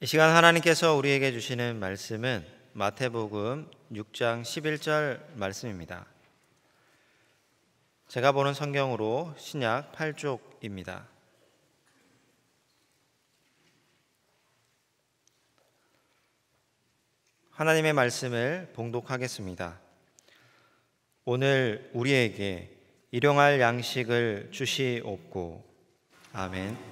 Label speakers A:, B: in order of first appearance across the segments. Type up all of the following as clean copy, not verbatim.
A: 이 시간 하나님께서 우리에게 주시는 말씀은 마태복음 6장 11절 말씀입니다. 제가 보는 성경으로 신약 8쪽입니다. 하나님의 말씀을 봉독하겠습니다. 오늘 우리에게 일용할 양식을 주시옵고. 아멘.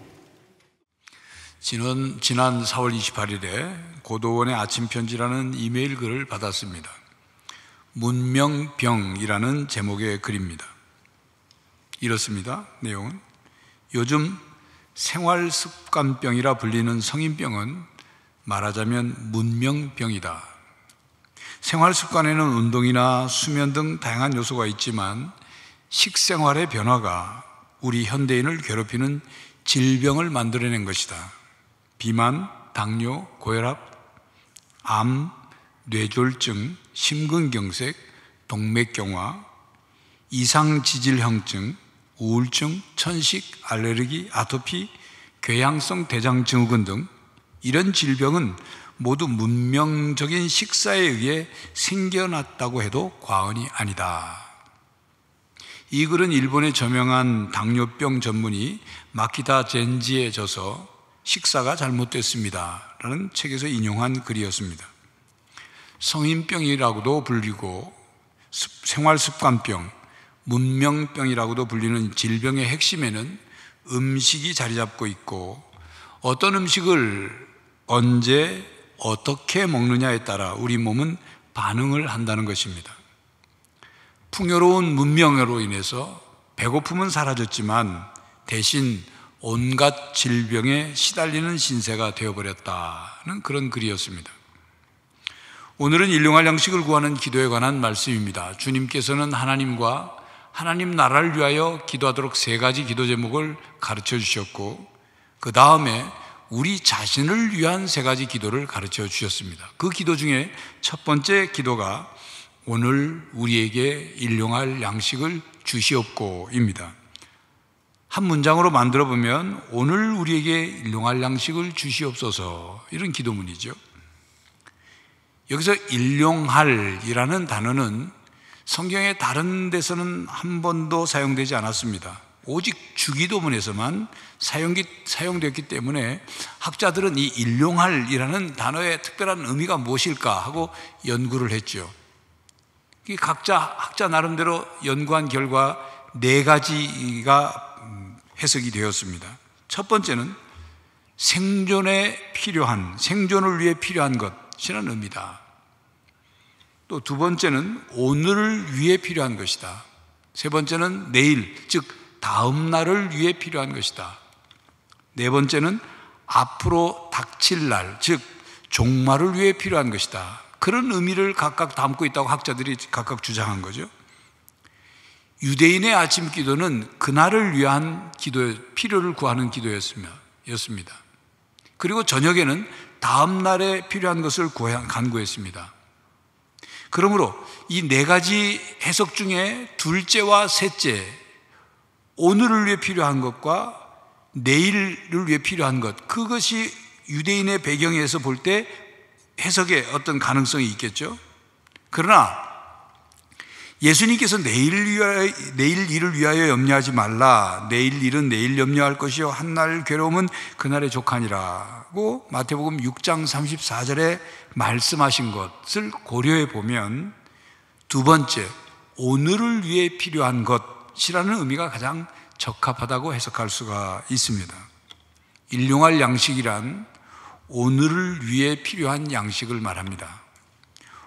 B: 지난 4월 28일에 고도원의 아침편지라는 이메일 글을 받았습니다. 문명병이라는 제목의 글입니다. 이렇습니다. 내용은 요즘 생활습관병이라 불리는 성인병은 말하자면 문명병이다. 생활습관에는 운동이나 수면 등 다양한 요소가 있지만 식생활의 변화가 우리 현대인을 괴롭히는 질병을 만들어낸 것이다. 비만, 당뇨, 고혈압, 암, 뇌졸중, 심근경색, 동맥경화, 이상지질형증, 우울증, 천식, 알레르기, 아토피, 궤양성 대장증후군 등 이런 질병은 모두 문명적인 식사에 의해 생겨났다고 해도 과언이 아니다. 이 글은 일본의 저명한 당뇨병 전문의 마키다 젠지에 져서 식사가 잘못됐습니다 라는 책에서 인용한 글이었습니다. 성인병이라고도 불리고 생활습관병, 문명병이라고도 불리는 질병의 핵심에는 음식이 자리 잡고 있고 어떤 음식을 언제 어떻게 먹느냐에 따라 우리 몸은 반응을 한다는 것입니다. 풍요로운 문명으로 인해서 배고픔은 사라졌지만 대신 온갖 질병에 시달리는 신세가 되어버렸다는 그런 글이었습니다. 오늘은 일용할 양식을 구하는 기도에 관한 말씀입니다. 주님께서는 하나님과 하나님 나라를 위하여 기도하도록 3가지 기도 제목을 가르쳐 주셨고 그 다음에 우리 자신을 위한 3가지 기도를 가르쳐 주셨습니다. 그 기도 중에 첫 번째 기도가 오늘 우리에게 일용할 양식을 주시옵고입니다. 한 문장으로 만들어 보면 오늘 우리에게 일용할 양식을 주시옵소서 이런 기도문이죠. 여기서 일용할이라는 단어는 성경의 다른 데서는 한 번도 사용되지 않았습니다. 오직 주기도문에서만 사용되었기 때문에 학자들은 이 일용할이라는 단어의 특별한 의미가 무엇일까 하고 연구를 했죠. 각자 학자 나름대로 연구한 결과 4가지가 해석이 되었습니다. 첫 번째는 생존을 위해 필요한 것이라는 의미다. 또 두 번째는 오늘을 위해 필요한 것이다. 세 번째는 내일, 즉 다음 날을 위해 필요한 것이다. 네 번째는 앞으로 닥칠 날, 즉 종말을 위해 필요한 것이다. 그런 의미를 각각 담고 있다고 학자들이 각각 주장한 거죠. 유대인의 아침 기도는 그날을 위한 필요를 구하는 기도였습니다. 그리고 저녁에는 다음 날에 필요한 것을 간구했습니다. 그러므로 이 4가지 해석 중에 둘째와 셋째, 오늘을 위해 필요한 것과 내일을 위해 필요한 것, 그것이 유대인의 배경에서 볼 때 해석에 어떤 가능성이 있겠죠. 그러나 예수님께서 내일 일을 위하여 염려하지 말라. 내일 일은 내일 염려할 것이요 한날 괴로움은 그날의 족하니라고 마태복음 6장 34절에 말씀하신 것을 고려해 보면 두 번째, 오늘을 위해 필요한 것이라는 의미가 가장 적합하다고 해석할 수가 있습니다. 일용할 양식이란 오늘을 위해 필요한 양식을 말합니다.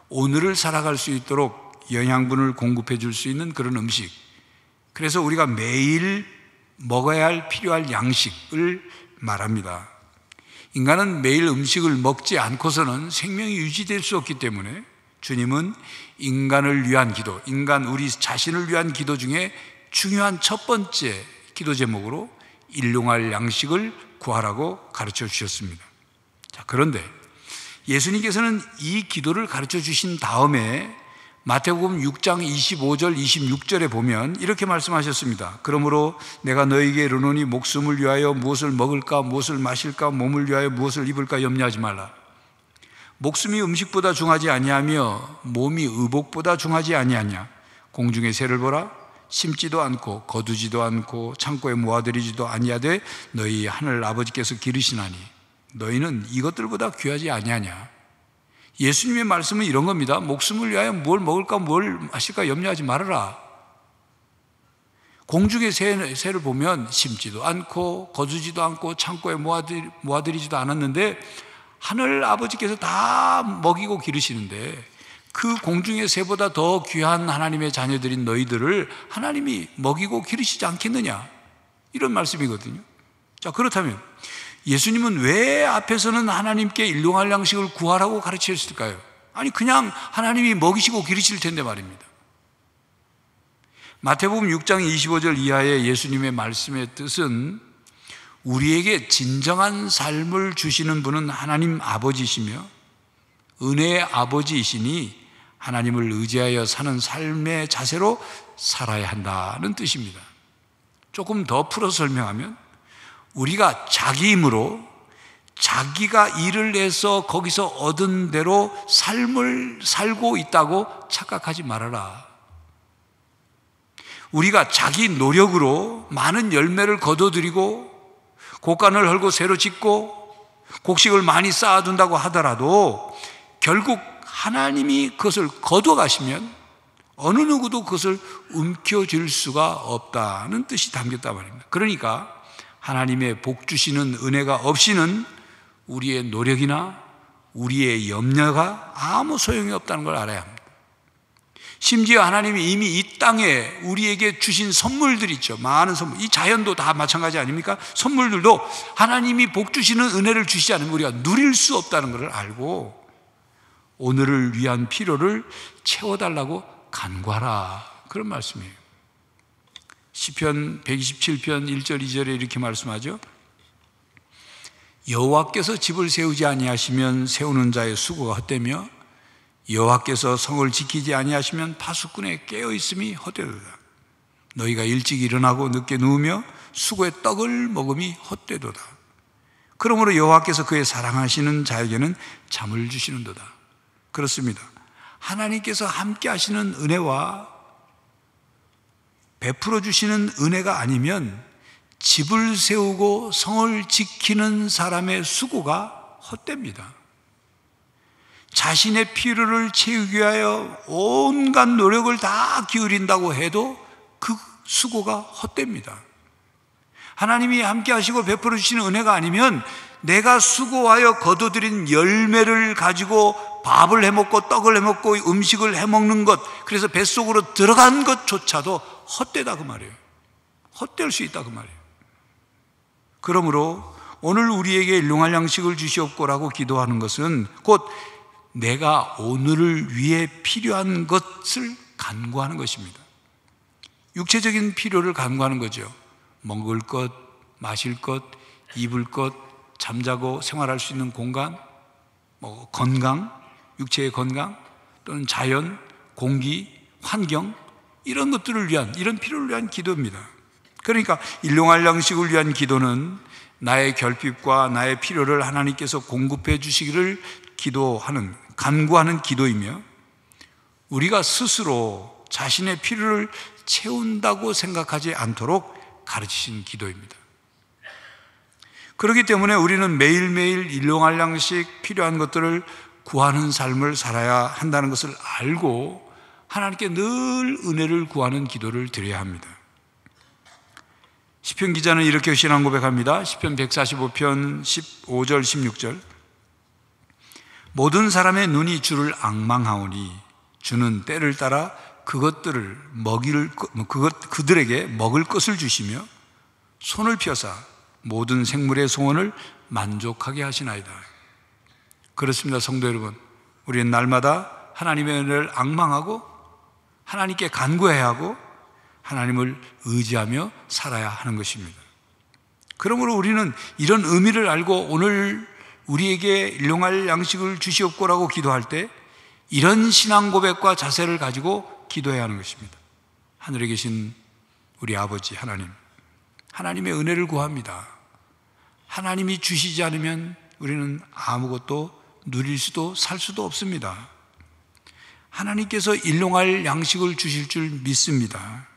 B: 오늘을 살아갈 수 있도록 영양분을 공급해 줄 수 있는 그런 음식, 그래서 우리가 매일 먹어야 필요할 양식을 말합니다. 인간은 매일 음식을 먹지 않고서는 생명이 유지될 수 없기 때문에 주님은 인간을 위한 기도, 우리 자신을 위한 기도 중에 중요한 첫 번째 기도 제목으로 일용할 양식을 구하라고 가르쳐 주셨습니다. 자, 그런데 예수님께서는 이 기도를 가르쳐 주신 다음에 마태복음 6장 25절 26절에 보면 이렇게 말씀하셨습니다. 그러므로 내가 너에게 이르노니 목숨을 위하여 무엇을 먹을까 무엇을 마실까 몸을 위하여 무엇을 입을까 염려하지 말라. 목숨이 음식보다 중하지 아니하며 몸이 의복보다 중하지 아니하냐. 공중의 새를 보라. 심지도 않고 거두지도 않고 창고에 모아들이지도 아니하되 너희 하늘 아버지께서 기르시나니 너희는 이것들보다 귀하지 아니하냐. 예수님의 말씀은 이런 겁니다. 목숨을 위하여 뭘 먹을까 뭘 마실까 염려하지 말아라. 공중의 새를 보면 심지도 않고 거두지도 않고 창고에 모아들이지도 않았는데 하늘 아버지께서 다 먹이고 기르시는데 그 공중의 새보다 더 귀한 하나님의 자녀들인 너희들을 하나님이 먹이고 기르시지 않겠느냐, 이런 말씀이거든요. 자, 그렇다면 예수님은 왜 앞에서는 하나님께 일용할 양식을 구하라고 가르치셨을까요? 아니, 그냥 하나님이 먹이시고 기르실 텐데 말입니다. 마태복음 6장 25절 이하의 예수님의 말씀의 뜻은 우리에게 진정한 삶을 주시는 분은 하나님 아버지시며 은혜의 아버지이시니 하나님을 의지하여 사는 삶의 자세로 살아야 한다는 뜻입니다. 조금 더 풀어서 설명하면 우리가 자기 힘으로 자기가 일을 해서 거기서 얻은 대로 삶을 살고 있다고 착각하지 말아라. 우리가 자기 노력으로 많은 열매를 거둬들이고 곡간을 헐고 새로 짓고 곡식을 많이 쌓아둔다고 하더라도 결국 하나님이 그것을 거둬가시면 어느 누구도 그것을 움켜쥘 수가 없다는 뜻이 담겼단 말입니다. 그러니까 하나님의 복 주시는 은혜가 없이는 우리의 노력이나 우리의 염려가 아무 소용이 없다는 걸 알아야 합니다. 심지어 하나님이 이미 이 땅에 우리에게 주신 선물들이 있죠. 많은 선물. 이 자연도 다 마찬가지 아닙니까? 선물들도 하나님이 복 주시는 은혜를 주시지 않으면 우리가 누릴 수 없다는 것을 알고 오늘을 위한 필요를 채워달라고 간구하라, 그런 말씀이에요. 시편 127편 1절 2절에 이렇게 말씀하죠. 여호와께서 집을 세우지 아니하시면 세우는 자의 수고가 헛되며 여호와께서 성을 지키지 아니하시면 파수꾼의 깨어있음이 헛되도다. 너희가 일찍 일어나고 늦게 누우며 수고의 떡을 먹음이 헛되도다. 그러므로 여호와께서 그의 사랑하시는 자에게는 잠을 주시는도다. 그렇습니다. 하나님께서 함께 하시는 은혜와 베풀어 주시는 은혜가 아니면 집을 세우고 성을 지키는 사람의 수고가 헛됩니다. 자신의 필요를 채우기 위하여 온갖 노력을 다 기울인다고 해도 그 수고가 헛됩니다. 하나님이 함께 하시고 베풀어 주시는 은혜가 아니면 내가 수고하여 거둬들인 열매를 가지고 밥을 해먹고 떡을 해먹고 음식을 해먹는 것, 그래서 뱃속으로 들어간 것조차도 헛되다 그 말이에요. 헛될 수 있다 그 말이에요. 그러므로 오늘 우리에게 일용할 양식을 주시옵고라고 기도하는 것은 곧 내가 오늘을 위해 필요한 것을 간구하는 것입니다. 육체적인 필요를 간구하는 거죠. 먹을 것, 마실 것, 입을 것, 잠자고 생활할 수 있는 공간, 건강, 육체의 건강, 또는 자연, 공기, 환경, 이런 것들을 위한, 이런 필요를 위한 기도입니다. 그러니까 일용할 양식을 위한 기도는 나의 결핍과 나의 필요를 하나님께서 공급해 주시기를 기도하는, 간구하는 기도이며, 우리가 스스로 자신의 필요를 채운다고 생각하지 않도록 가르치신 기도입니다. 그렇기 때문에 우리는 매일매일 일용할 양식, 필요한 것들을 구하는 삶을 살아야 한다는 것을 알고 하나님께 늘 은혜를 구하는 기도를 드려야 합니다. 시편 기자는 이렇게 신앙 고백합니다. 시편 145편 15절 16절. 모든 사람의 눈이 주를 앙망하오니 주는 때를 따라 그들에게 먹을 것을 주시며 손을 펴사 모든 생물의 소원을 만족하게 하시나이다. 그렇습니다. 성도 여러분, 우리는 날마다 하나님의 은혜를 앙망하고 하나님께 간구해야 하고 하나님을 의지하며 살아야 하는 것입니다. 그러므로 우리는 이런 의미를 알고 오늘 우리에게 일용할 양식을 주시옵고라고 기도할 때 이런 신앙 고백과 자세를 가지고 기도해야 하는 것입니다. 하늘에 계신 우리 아버지 하나님, 하나님의 은혜를 구합니다. 하나님이 주시지 않으면 우리는 아무것도 누릴 수도 살 수도 없습니다. 하나님께서 일용할 양식을 주실 줄 믿습니다.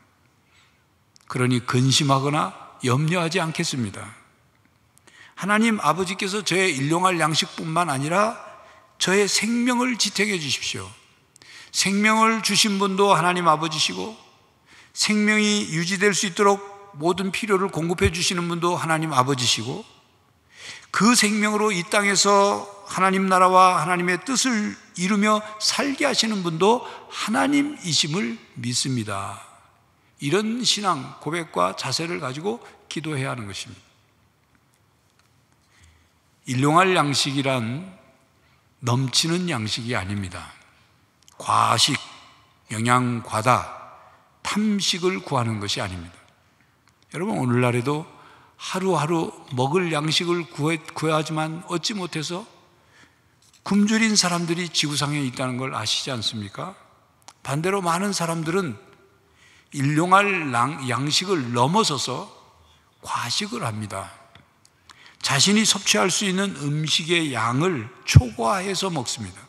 B: 그러니 근심하거나 염려하지 않겠습니다. 하나님 아버지께서 저의 일용할 양식뿐만 아니라 저의 생명을 지탱해 주십시오. 생명을 주신 분도 하나님 아버지시고 생명이 유지될 수 있도록 모든 필요를 공급해 주시는 분도 하나님 아버지시고 그 생명으로 이 땅에서 하나님 나라와 하나님의 뜻을 이루며 살게 하시는 분도 하나님이심을 믿습니다. 이런 신앙, 고백과 자세를 가지고 기도해야 하는 것입니다. 일용할 양식이란 넘치는 양식이 아닙니다. 과식, 영양 과다, 탐식을 구하는 것이 아닙니다. 여러분, 오늘날에도 하루하루 먹을 양식을 구하지만 얻지 못해서 굶주린 사람들이 지구상에 있다는 걸 아시지 않습니까? 반대로 많은 사람들은 일용할 양식을 넘어서서 과식을 합니다. 자신이 섭취할 수 있는 음식의 양을 초과해서 먹습니다.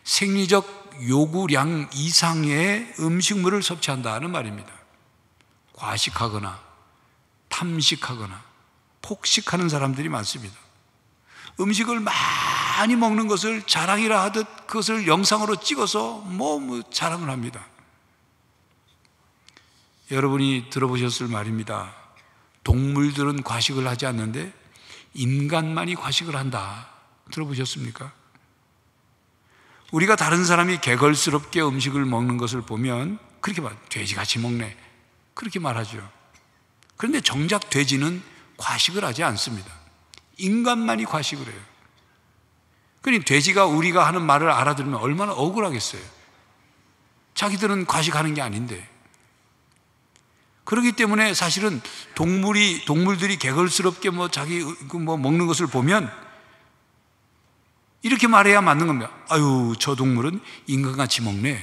B: 생리적 요구량 이상의 음식물을 섭취한다는 말입니다. 과식하거나 탐식하거나 폭식하는 사람들이 많습니다. 음식을 많이 먹는 것을 자랑이라 하듯 그것을 영상으로 찍어서 자랑을 합니다. 여러분이 들어보셨을 말입니다. 동물들은 과식을 하지 않는데 인간만이 과식을 한다. 들어보셨습니까? 우리가 다른 사람이 개걸스럽게 음식을 먹는 것을 보면 그렇게 돼지같이 먹네, 그렇게 말하죠. 그런데 정작 돼지는 과식을 하지 않습니다. 인간만이 과식을 해요. 그러니 돼지가 우리가 하는 말을 알아들으면 얼마나 억울하겠어요. 자기들은 과식하는 게 아닌데. 그렇기 때문에 사실은 동물들이 개걸스럽게 자기 먹는 것을 보면 이렇게 말해야 맞는 겁니다. 아유, 저 동물은 인간같이 먹네.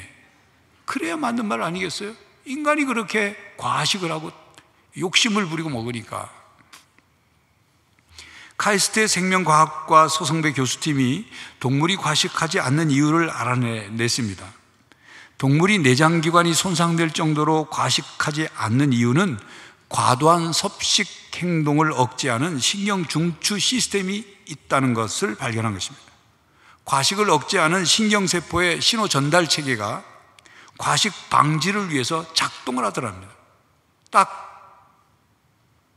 B: 그래야 맞는 말 아니겠어요? 인간이 그렇게 과식을 하고 욕심을 부리고 먹으니까. 카이스트의 생명과학과 소성배 교수팀이 동물이 과식하지 않는 이유를 알아냈습니다. 동물이 내장기관이 손상될 정도로 과식하지 않는 이유는 과도한 섭식 행동을 억제하는 신경 중추 시스템이 있다는 것을 발견한 것입니다. 과식을 억제하는 신경세포의 신호 전달 체계가 과식 방지를 위해서 작동을 하더랍니다. 딱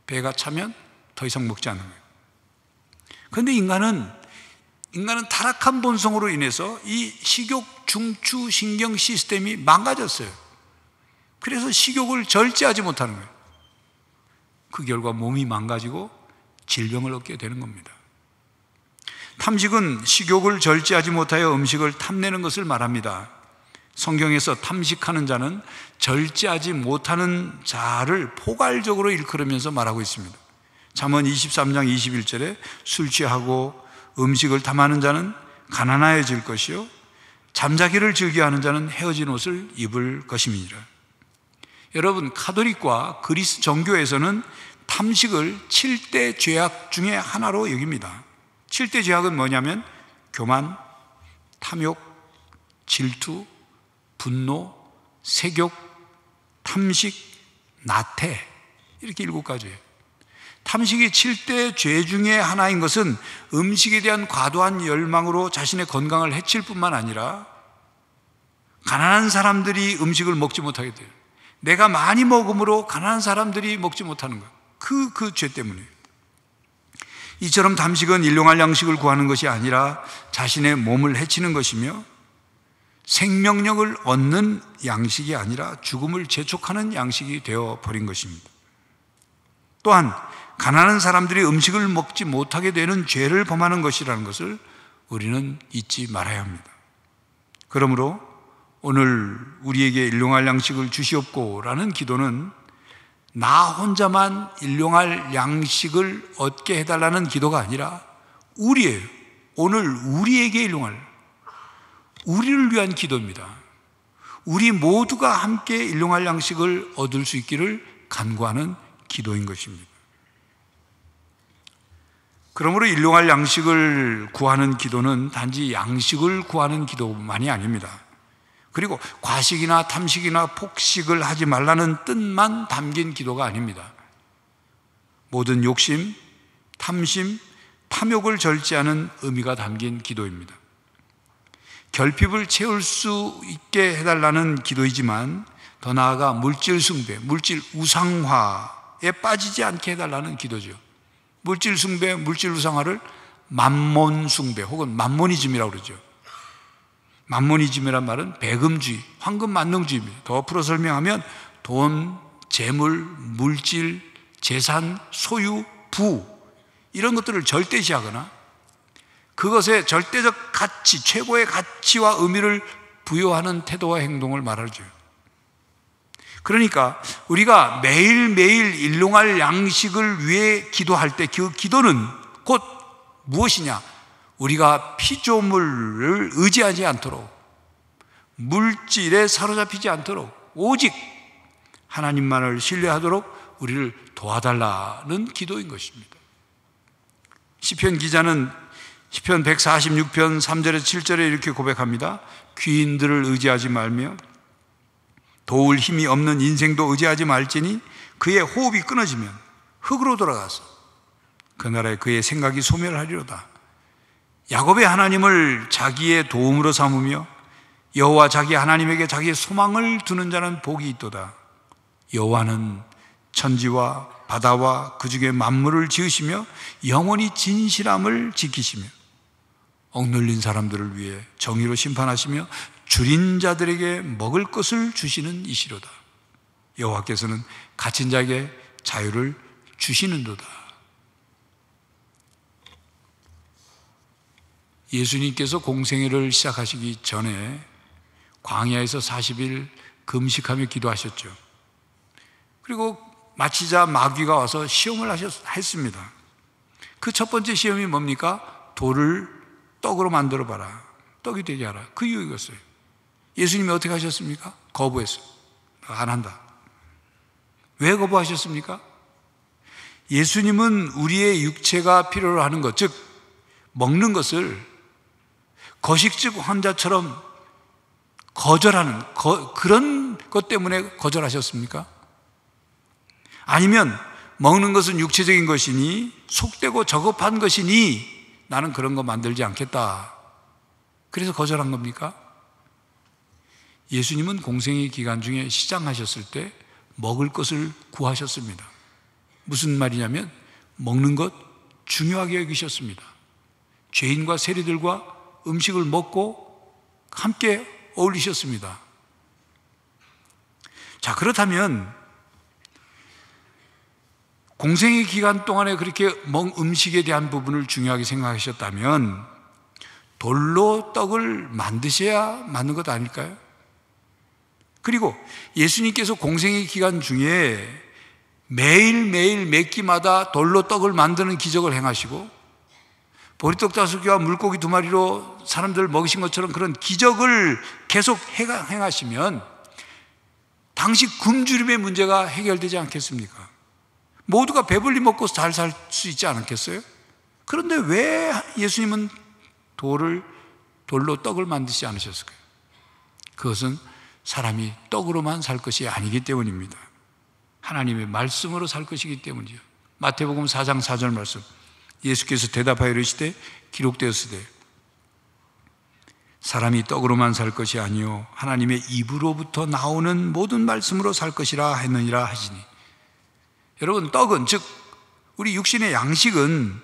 B: 배가 차면 더 이상 먹지 않는 거예요. 그런데 인간은 타락한 본성으로 인해서 이 식욕 중추 신경 시스템이 망가졌어요. 그래서 식욕을 절제하지 못하는 거예요. 그 결과 몸이 망가지고 질병을 얻게 되는 겁니다. 탐식은 식욕을 절제하지 못하여 음식을 탐내는 것을 말합니다. 성경에서 탐식하는 자는 절제하지 못하는 자를 포괄적으로 일컬으면서 말하고 있습니다. 잠언 23장 21절에 술 취하고 음식을 탐하는 자는 가난해질 것이요 잠자기를 즐겨하는 자는 헤어진 옷을 입을 것임이니라. 여러분, 카톨릭과 그리스 정교에서는 탐식을 7대 죄악 중에 하나로 여깁니다. 7대 죄악은 뭐냐면 교만, 탐욕, 질투, 분노, 색욕, 탐식, 나태, 이렇게 7가지예요. 탐식이 7대 죄 중에 하나인 것은 음식에 대한 과도한 열망으로 자신의 건강을 해칠 뿐만 아니라 가난한 사람들이 음식을 먹지 못하게 돼요. 내가 많이 먹음으로 가난한 사람들이 먹지 못하는 거예요. 그 죄 때문에. 이처럼 탐식은 일용할 양식을 구하는 것이 아니라 자신의 몸을 해치는 것이며 생명력을 얻는 양식이 아니라 죽음을 재촉하는 양식이 되어버린 것입니다. 또한 가난한 사람들이 음식을 먹지 못하게 되는 죄를 범하는 것이라는 것을 우리는 잊지 말아야 합니다. 그러므로 오늘 우리에게 일용할 양식을 주시옵고라는 기도는 나 혼자만 일용할 양식을 얻게 해달라는 기도가 아니라 우리예요. 오늘 우리에게 일용할, 우리를 위한 기도입니다. 우리 모두가 함께 일용할 양식을 얻을 수 있기를 간구하는 기도인 것입니다. 그러므로 일용할 양식을 구하는 기도는 단지 양식을 구하는 기도만이 아닙니다. 그리고 과식이나 탐식이나 폭식을 하지 말라는 뜻만 담긴 기도가 아닙니다. 모든 욕심, 탐심, 탐욕을 절제하는 의미가 담긴 기도입니다. 결핍을 채울 수 있게 해달라는 기도이지만 더 나아가 물질 숭배, 물질 우상화에 빠지지 않게 해달라는 기도죠. 물질 숭배, 물질 우상화를 만몬 숭배 혹은 만모니즘이라고 그러죠. 만모니즘이란 말은 배금주의, 황금만능주의입니다. 더 풀어 설명하면 돈, 재물, 물질, 재산, 소유, 부 이런 것들을 절대시하거나 그것의 절대적 가치, 최고의 가치와 의미를 부여하는 태도와 행동을 말하죠. 그러니까 우리가 매일매일 일용할 양식을 위해 기도할 때 그 기도는 곧 무엇이냐? 우리가 피조물을 의지하지 않도록, 물질에 사로잡히지 않도록 오직 하나님만을 신뢰하도록 우리를 도와달라는 기도인 것입니다. 시편 기자는 시편 146편 3절에서 7절에 이렇게 고백합니다. 귀인들을 의지하지 말며 도울 힘이 없는 인생도 의지하지 말지니 그의 호흡이 끊어지면 흙으로 돌아가서 그 나라에 그의 생각이 소멸하리로다. 야곱의 하나님을 자기의 도움으로 삼으며 여호와 자기 하나님에게 자기의 소망을 두는 자는 복이 있도다. 여호와는 천지와 바다와 그 중에 만물을 지으시며 영원히 진실함을 지키시며 억눌린 사람들을 위해 정의로 심판하시며 줄인 자들에게 먹을 것을 주시는 이시로다. 여호와께서는 갇힌 자에게 자유를 주시는도다. 예수님께서 공생애를 시작하시기 전에 광야에서 40일 금식하며 기도하셨죠. 그리고 마치자 마귀가 와서 시험을 했습니다. 그 첫 번째 시험이 뭡니까? 돌을 떡으로 만들어 봐라. 떡이 되게 하라. 그 이유였어요. 예수님이 어떻게 하셨습니까? 거부했어요. 안 한다. 왜 거부하셨습니까? 예수님은 우리의 육체가 필요로 하는 것, 즉 먹는 것을 거식증 환자처럼 거절하는 그런 것 때문에 거절하셨습니까? 아니면 먹는 것은 육체적인 것이니 속되고 저급한 것이니 나는 그런 거 만들지 않겠다. 그래서 거절한 겁니까? 예수님은 공생의 기간 중에 시장하셨을 때 먹을 것을 구하셨습니다. 무슨 말이냐면 먹는 것 중요하게 여기셨습니다. 죄인과 세리들과 음식을 먹고 함께 어울리셨습니다. 자, 그렇다면 공생의 기간 동안에 그렇게 음식에 대한 부분을 중요하게 생각하셨다면 돌로 떡을 만드셔야 맞는 것 아닐까요? 그리고 예수님께서 공생의 기간 중에 매일매일 몇 끼마다 돌로 떡을 만드는 기적을 행하시고 보리떡 5개와 물고기 2마리로 사람들을 먹이신 것처럼 그런 기적을 계속 행하시면 당시 굶주림의 문제가 해결되지 않겠습니까? 모두가 배불리 먹고 잘 살 수 있지 않았겠어요? 그런데 왜 예수님은 돌로 떡을 만드시지 않으셨을까요? 그것은 사람이 떡으로만 살 것이 아니기 때문입니다. 하나님의 말씀으로 살 것이기 때문이죠. 마태복음 4장 4절 말씀, 예수께서 대답하여 이르시되 기록되었으되 사람이 떡으로만 살 것이 아니요 하나님의 입으로부터 나오는 모든 말씀으로 살 것이라 했느니라 하시니. 여러분, 떡은, 즉 우리 육신의 양식은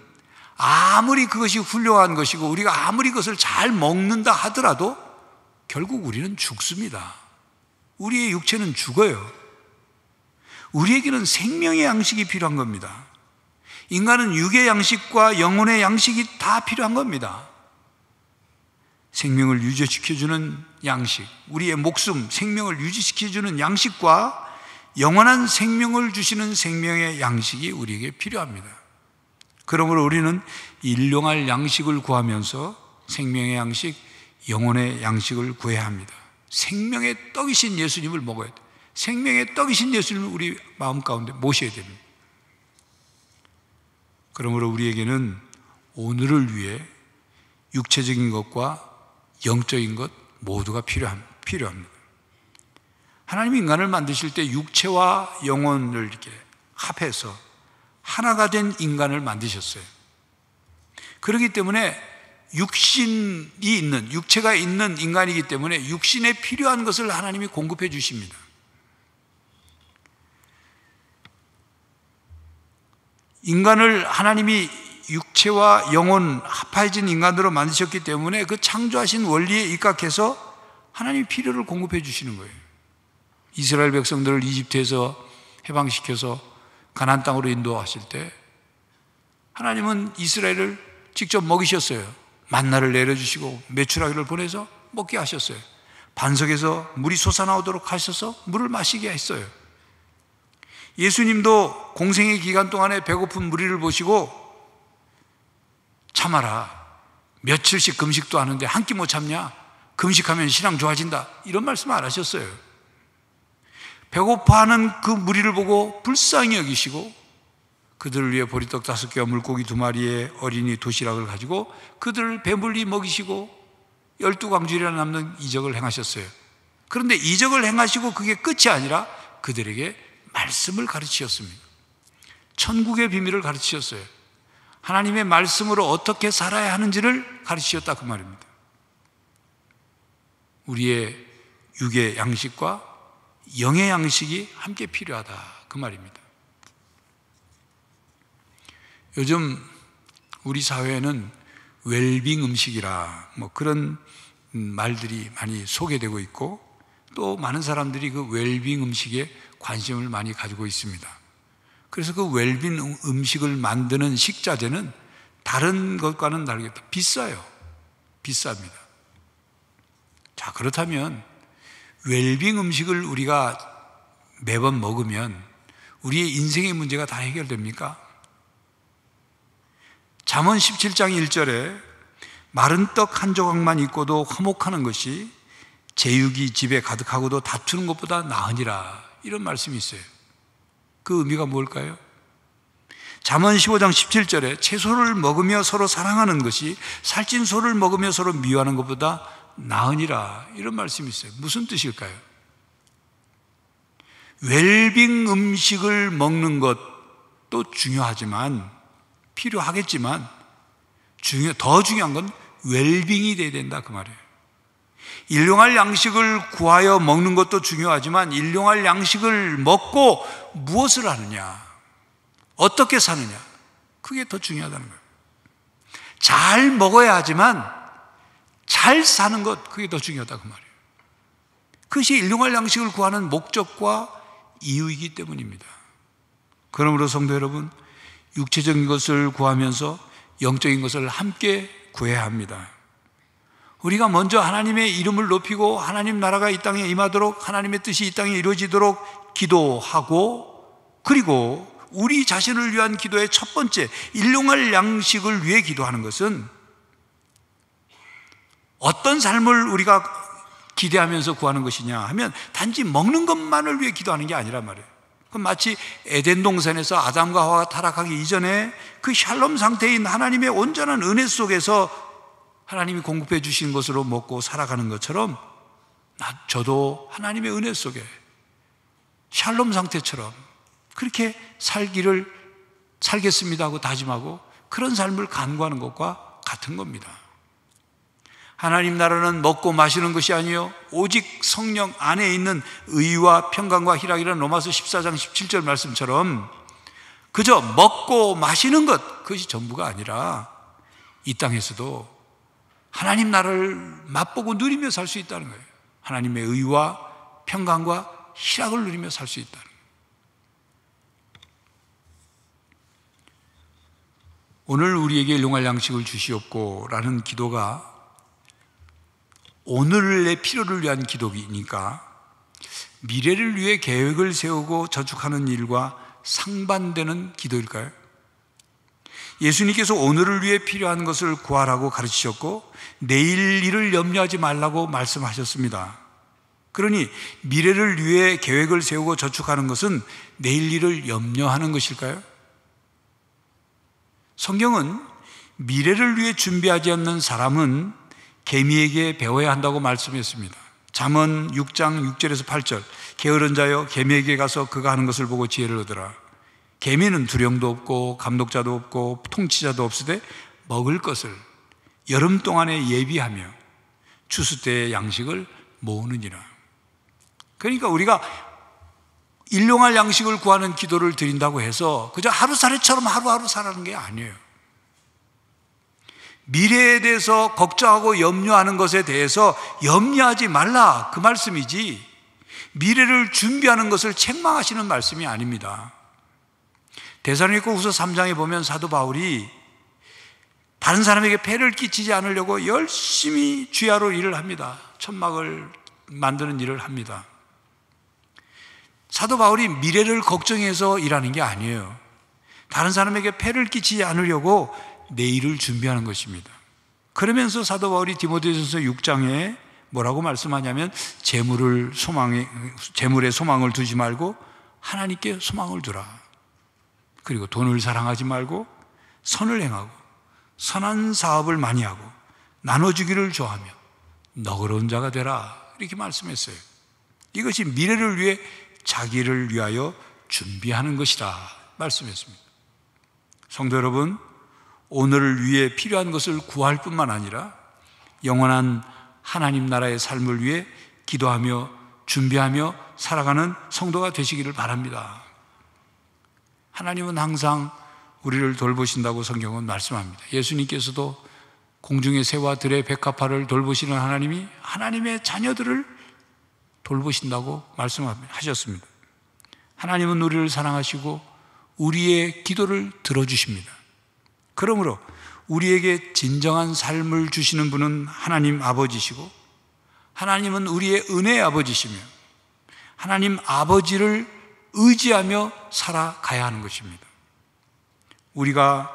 B: 아무리 그것이 훌륭한 것이고 우리가 아무리 그것을 잘 먹는다 하더라도 결국 우리는 죽습니다. 우리의 육체는 죽어요. 우리에게는 생명의 양식이 필요한 겁니다. 인간은 육의 양식과 영혼의 양식이 다 필요한 겁니다. 생명을 유지시켜주는 양식, 우리의 목숨, 생명을 유지시켜주는 양식과 영원한 생명을 주시는 생명의 양식이 우리에게 필요합니다. 그러므로 우리는 일용할 양식을 구하면서 생명의 양식, 영혼의 양식을 구해야 합니다. 생명의 떡이신 예수님을 먹어야 돼요. 생명의 떡이신 예수님을 우리 마음 가운데 모셔야 됩니다. 그러므로 우리에게는 오늘을 위해 육체적인 것과 영적인 것 모두가 필요합니다. 하나님이 인간을 만드실 때 육체와 영혼을 이렇게 합해서 하나가 된 인간을 만드셨어요. 그렇기 때문에 육체가 있는 인간이기 때문에 육신에 필요한 것을 하나님이 공급해 주십니다. 인간을 하나님이 육체와 영혼 합해진 인간으로 만드셨기 때문에 그 창조하신 원리에 입각해서 하나님이 필요를 공급해 주시는 거예요. 이스라엘 백성들을 이집트에서 해방시켜서 가나안 땅으로 인도하실 때 하나님은 이스라엘을 직접 먹이셨어요. 만나를 내려주시고 메추라기를 보내서 먹게 하셨어요. 반석에서 물이 솟아나오도록 하셔서 물을 마시게 했어요. 예수님도 공생의 기간 동안에 배고픈 무리를 보시고 참아라, 며칠씩 금식도 하는데 한 끼 못 참냐? 금식하면 신앙 좋아진다, 이런 말씀 안 하셨어요. 배고파하는 그 무리를 보고 불쌍히 여기시고 그들을 위해 보리떡 5개와 물고기 2마리의 어린이 도시락을 가지고 그들을 배불리 먹이시고 12광주리나 남는 이적을 행하셨어요. 그런데 이적을 행하시고 그게 끝이 아니라 그들에게 말씀을 가르치셨습니다. 천국의 비밀을 가르치셨어요. 하나님의 말씀으로 어떻게 살아야 하는지를 가르치셨다, 그 말입니다. 우리의 육의 양식과 영의 양식이 함께 필요하다, 그 말입니다. 요즘 우리 사회에는 웰빙 음식이라 그런 말들이 많이 소개되고 있고, 또 많은 사람들이 그 웰빙 음식에 관심을 많이 가지고 있습니다. 그래서 그 웰빙 음식을 만드는 식자재는 다른 것과는 다르게 비싸요. 비쌉니다. 자, 그렇다면 웰빙 음식을 우리가 매번 먹으면 우리의 인생의 문제가 다 해결됩니까? 잠언 17장 1절에 마른 떡 한 조각만 있고도 화목하는 것이 제육이 집에 가득하고도 다투는 것보다 나으니라, 이런 말씀이 있어요. 그 의미가 뭘까요? 잠언 15장 17절에 채소를 먹으며 서로 사랑하는 것이 살찐 소를 먹으며 서로 미워하는 것보다 나으니라, 이런 말씀이 있어요. 무슨 뜻일까요? 웰빙 음식을 먹는 것도 중요하지만, 필요하겠지만 더 중요한 건 웰빙이 돼야 된다, 그 말이에요. 일용할 양식을 구하여 먹는 것도 중요하지만 일용할 양식을 먹고 무엇을 하느냐, 어떻게 사느냐, 그게 더 중요하다는 거예요. 잘 먹어야 하지만 잘 사는 것, 그게 더 중요하다, 그 말이에요. 그것이 일용할 양식을 구하는 목적과 이유이기 때문입니다. 그러므로 성도 여러분, 육체적인 것을 구하면서 영적인 것을 함께 구해야 합니다. 우리가 먼저 하나님의 이름을 높이고 하나님 나라가 이 땅에 임하도록, 하나님의 뜻이 이 땅에 이루어지도록 기도하고, 그리고 우리 자신을 위한 기도의 첫 번째, 일용할 양식을 위해 기도하는 것은 어떤 삶을 우리가 기대하면서 구하는 것이냐 하면 단지 먹는 것만을 위해 기도하는 게 아니란 말이에요. 마치 에덴 동산에서 아담과 하와가 타락하기 이전에 그 샬롬 상태인 하나님의 온전한 은혜 속에서 하나님이 공급해 주신 것으로 먹고 살아가는 것처럼 저도 하나님의 은혜 속에 샬롬 상태처럼 그렇게 살겠습니다 하고 다짐하고 그런 삶을 간구하는 것과 같은 겁니다. 하나님 나라는 먹고 마시는 것이 아니요 오직 성령 안에 있는 의와 평강과 희락이라는 로마서 14장 17절 말씀처럼 그저 먹고 마시는 것, 그것이 전부가 아니라 이 땅에서도 하나님 나라를 맛보고 누리며 살 수 있다는 거예요. 하나님의 의와 평강과 희락을 누리며 살 수 있다는 거예요. 오늘 우리에게 일용할 양식을 주시옵고 라는 기도가 오늘의 필요를 위한 기도이니까 미래를 위해 계획을 세우고 저축하는 일과 상반되는 기도일까요? 예수님께서 오늘을 위해 필요한 것을 구하라고 가르치셨고 내일 일을 염려하지 말라고 말씀하셨습니다. 그러니 미래를 위해 계획을 세우고 저축하는 것은 내일 일을 염려하는 것일까요? 성경은 미래를 위해 준비하지 않는 사람은 개미에게 배워야 한다고 말씀했습니다. 잠언 6장 6절에서 8절, 게으른 자여 개미에게 가서 그가 하는 것을 보고 지혜를 얻으라. 개미는 두령도 없고 감독자도 없고 통치자도 없으되 먹을 것을 여름 동안에 예비하며 추수 때의 양식을 모으느니라. 그러니까 우리가 일용할 양식을 구하는 기도를 드린다고 해서 그저 하루살이처럼 하루하루 살아가는 게 아니에요. 미래에 대해서 걱정하고 염려하는 것에 대해서 염려하지 말라, 그 말씀이지 미래를 준비하는 것을 책망하시는 말씀이 아닙니다. 데살로니가후서 3장에 보면 사도 바울이 다른 사람에게 폐를 끼치지 않으려고 열심히 주야로 일을 합니다. 천막을 만드는 일을 합니다. 사도 바울이 미래를 걱정해서 일하는 게 아니에요. 다른 사람에게 폐를 끼치지 않으려고 내일을 준비하는 것입니다. 그러면서 사도 바울이 디모데전서 6장에 뭐라고 말씀하냐면 재물에 소망을 두지 말고 하나님께 소망을 두라. 그리고 돈을 사랑하지 말고 선을 행하고 선한 사업을 많이 하고 나눠주기를 좋아하며 너그러운 자가 되라, 이렇게 말씀했어요. 이것이 미래를 위해 자기를 위하여 준비하는 것이다 말씀했습니다. 성도 여러분, 오늘을 위해 필요한 것을 구할 뿐만 아니라 영원한 하나님 나라의 삶을 위해 기도하며 준비하며 살아가는 성도가 되시기를 바랍니다. 하나님은 항상 우리를 돌보신다고 성경은 말씀합니다. 예수님께서도 공중의 새와 들의 백합화를 돌보시는 하나님이 하나님의 자녀들을 돌보신다고 말씀하셨습니다. 하나님은 우리를 사랑하시고 우리의 기도를 들어주십니다. 그러므로 우리에게 진정한 삶을 주시는 분은 하나님 아버지시고 하나님은 우리의 은혜의 아버지시며 하나님 아버지를 의지하며 살아가야 하는 것입니다. 우리가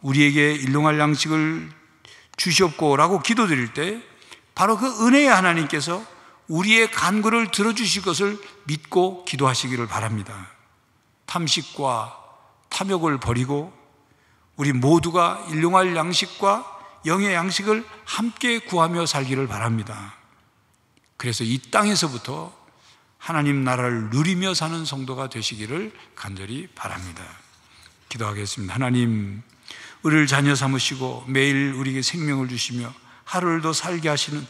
B: 우리에게 일용할 양식을 주시옵고라고 기도드릴 때 바로 그 은혜의 하나님께서 우리의 간구를 들어주실 것을 믿고 기도하시기를 바랍니다. 탐식과 탐욕을 버리고 우리 모두가 일용할 양식과 영의 양식을 함께 구하며 살기를 바랍니다. 그래서 이 땅에서부터 하나님 나라를 누리며 사는 성도가 되시기를 간절히 바랍니다. 기도하겠습니다. 하나님, 우리를 자녀 삼으시고 매일 우리에게 생명을 주시며 하루를 더 살게 하시는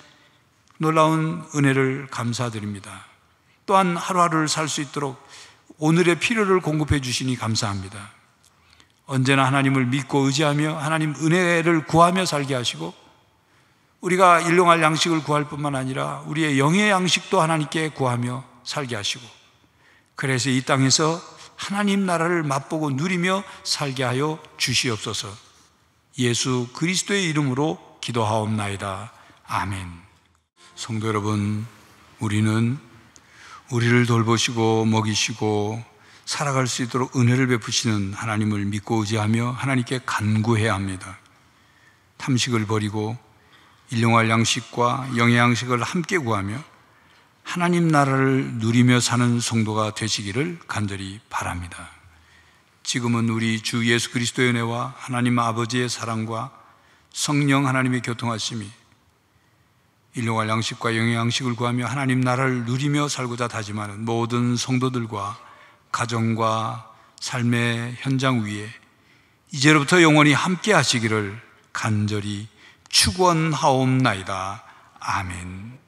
B: 놀라운 은혜를 감사드립니다. 또한 하루하루를 살 수 있도록 오늘의 필요를 공급해 주시니 감사합니다. 언제나 하나님을 믿고 의지하며 하나님 은혜를 구하며 살게 하시고 우리가 일용할 양식을 구할 뿐만 아니라 우리의 영의 양식도 하나님께 구하며 살게 하시고 그래서 이 땅에서 하나님 나라를 맛보고 누리며 살게 하여 주시옵소서. 예수 그리스도의 이름으로 기도하옵나이다. 아멘. 성도 여러분, 우리는 우리를 돌보시고 먹이시고 살아갈 수 있도록 은혜를 베푸시는 하나님을 믿고 의지하며 하나님께 간구해야 합니다. 탐식을 버리고 일용할 양식과 영의 양식을 함께 구하며 하나님 나라를 누리며 사는 성도가 되시기를 간절히 바랍니다. 지금은 우리 주 예수 그리스도의 은혜와 하나님 아버지의 사랑과 성령 하나님의 교통하심이 일용할 양식과 영의 양식을 구하며 하나님 나라를 누리며 살고자 다짐하는 모든 성도들과 가정과 삶의 현장 위에 이제로부터 영원히 함께 하시기를 간절히 축원하옵나이다. 아멘.